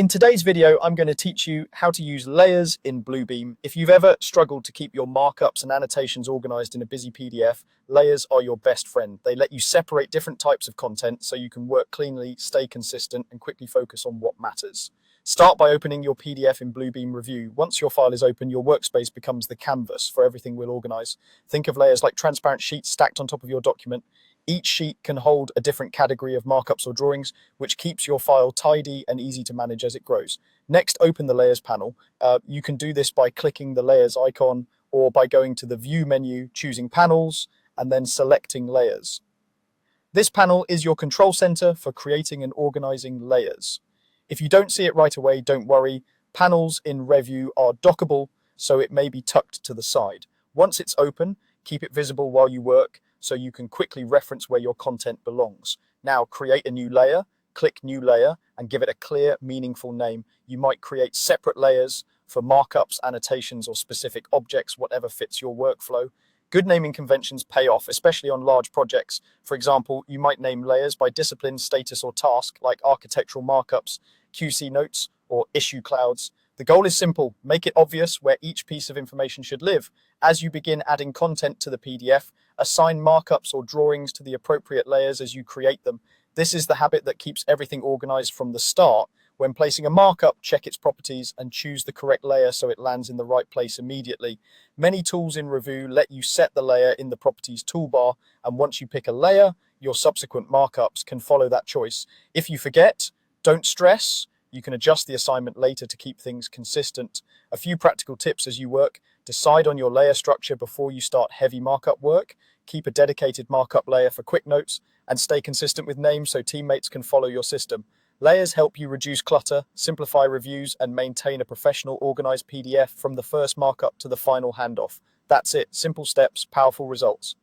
In today's video, I'm going to teach you how to use layers in Bluebeam. If you've ever struggled to keep your markups and annotations organized in a busy PDF, layers are your best friend. They let you separate different types of content so you can work cleanly, stay consistent, and quickly focus on what matters. Start by opening your PDF in Bluebeam Revu. Once your file is open, your workspace becomes the canvas for everything we'll organize. Think of layers like transparent sheets stacked on top of your document. Each sheet can hold a different category of markups or drawings, which keeps your file tidy and easy to manage as it grows. Next, open the Layers panel. You can do this by clicking the Layers icon or by going to the View menu, choosing Panels, and then selecting Layers. This panel is your control center for creating and organizing layers. If you don't see it right away, don't worry. Panels in Revu are dockable, so it may be tucked to the side. Once it's open, keep it visible while you work, so you can quickly reference where your content belongs. Now create a new layer, click New Layer, and give it a clear, meaningful name. You might create separate layers for markups, annotations, or specific objects, whatever fits your workflow. Good naming conventions pay off, especially on large projects. For example, you might name layers by discipline, status, or task, like architectural markups, QC notes, or issue clouds. The goal is simple: make it obvious where each piece of information should live. As you begin adding content to the PDF, assign markups or drawings to the appropriate layers as you create them. This is the habit that keeps everything organized from the start. When placing a markup, check its properties and choose the correct layer so it lands in the right place immediately. Many tools in Revu let you set the layer in the properties toolbar, and once you pick a layer, your subsequent markups can follow that choice. If you forget, don't stress. You can adjust the assignment later to keep things consistent. A few practical tips as you work: decide on your layer structure before you start heavy markup work. Keep a dedicated markup layer for quick notes, and stay consistent with names so teammates can follow your system. Layers help you reduce clutter, simplify reviews, and maintain a professional, organized PDF from the first markup to the final handoff. That's it. Simple steps, powerful results.